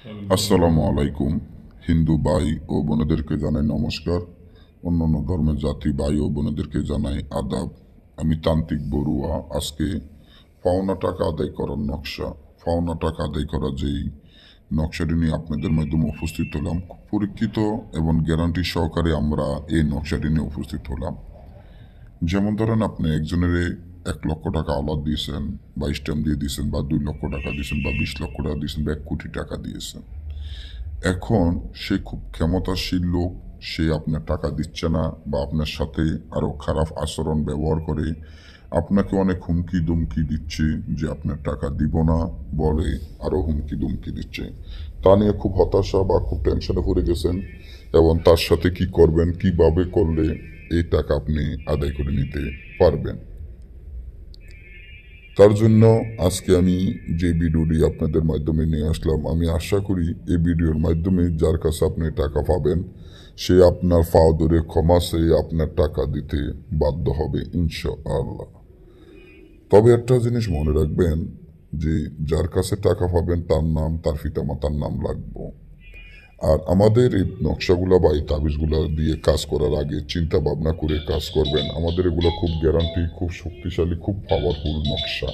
আসসালামু আলাইকুম। হিন্দু ভাই ও বোনেদেরকে জানাই নমস্কার। অন্যান্য ধর্মের জাতি ভাই ও বোনেদেরকে জানাই আদাব। আমি তান্ত্রিক বড়ুয়া। আজকে পাওনা টাকা আদায় করার নকশা, পাওনা টাকা আদায় করার যেই নকশাটি নিয়ে আপনাদের মাধ্যমে উপস্থিত হলাম, খুব পরীক্ষিত এবং গ্যারান্টি সহকারে আমরা এই নকশাটি নিয়ে উপস্থিত হলাম। যেমন ধরেন, আপনি একজনের 1 লক্ষ টাকা আওলাদ দিয়েছেন, বা স্ট্যাম্প দিয়ে দিয়েছেন, বা 2 লক্ষ টাকা দিয়েছেন, বা 20 লক্ষ টাকা দিয়েছেন, বা 1 কোটি টাকা দিয়েছেন। এখন সে খুব ক্ষমতাশীল লোক, সে আপনার টাকা দিচ্ছে না, বা আপনার সাথে আরও খারাপ আচরণ ব্যবহার করে আপনাকে অনেক হুমকি দুমকি দিচ্ছে যে আপনার টাকা দিব না বলে, আরও হুমকি দুমকি দিচ্ছে। তা নিয়ে খুব হতাশা বা খুব টেনশনে পড়ে গেছেন, এবং তার সাথে কি করবেন, কিভাবে করলে এই টাকা আপনি আদায় করে নিতে পারবেন। তার জন্য আজকে আমি যে ভিডিওটি আপনাদের মাধ্যমে নিয়ে আসলাম, আমি আশা করি এই ভিডিওর মাধ্যমে যার কাছে আপনি টাকা পাবেন, সে আপনার পাও ধরে ক্ষমা চেয়ে আপনার টাকা দিতে বাধ্য হবে ইনশাআল্লাহ। তবে একটা জিনিস মনে রাখবেন, যে যার কাছে টাকা পাবেন তার নাম, তার পিতামাতার নাম লাগবে। আর আমাদের এই নকশাগুলো বা এই তাবিজগুলো দিয়ে কাজ করার আগে চিন্তা ভাবনা করে কাজ করবেন। আমাদের এগুলো খুব গ্যারান্টি, খুব শক্তিশালী, খুব পাওয়ারফুল নকশা।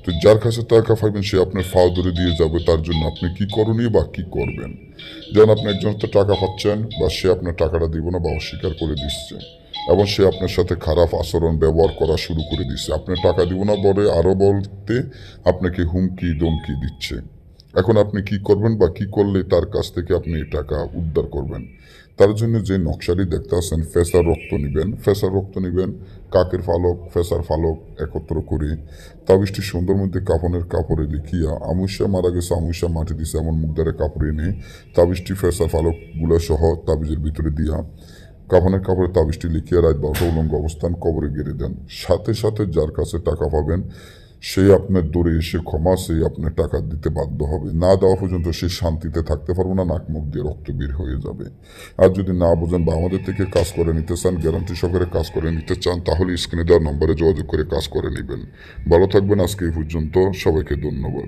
তো যার কাছে টাকা পাইবেন সে আপনার ফাও ধরে দিয়ে যাবে। তার জন্য আপনি কি করণীয় বা কি করবেন? যেন আপনি একজন তো টাকা পাচ্ছেন, বা সে আপনার টাকাটা দিব না বা অস্বীকার করে দিচ্ছে, এবং সে আপনার সাথে খারাপ আচরণ ব্যবহার করা শুরু করে দিচ্ছে। আপনার টাকা দিব না বলে আরও বলতে আপনাকে হুমকি দমকি দিচ্ছে। এখন আপনি কি করবেন বা কি করলে তার কাছ থেকে আপনি টাকা উদ্ধার করবেন? তার জন্য যে নকশাটি দেখতে আসেন, ফেসার রক্ত নেবেন, ফেসার রক্ত নেবেন, কাকের ফালক, ফেসার ফালক একত্র করে তাবিজটি সুন্দর মধ্যে কাফনের কাপড়ে লিখিয়া, আমুষা মারা গেছে, আমুষা মাটি দিছে এমন মুখদারে কাপড়ে এনে তাবিজটি ফেসার ফালকগুলো সহ তাবিজের ভিতরে দিয়া কাফনের কাপড়ে তাবিজটি লিখিয়া রাত 12টা উলঙ্গ অবস্থান কবরে গেড়ে দেন। সাথে সাথে যার কাছে টাকা পাবেন সে আপনার দৌড়ে এসে ক্ষমা চেয়ে আপনার টাকা দিতে বাধ্য হবে। না দেওয়া পর্যন্ত সে শান্তিতে থাকতে পারবে না, নাক মুখ দিয়ে রক্ত বের হয়ে যাবে। আর যদি না বোঝেন বা আমাদের থেকে কাজ করে নিতে চান, গ্যারান্টি সহকারে কাজ করে নিতে চান, তাহলে স্ক্রিনে দেওয়ার নম্বরে যোগাযোগ করে কাজ করে নেবেন। ভালো থাকবেন। আজকে এই পর্যন্ত, সবাইকে ধন্যবাদ।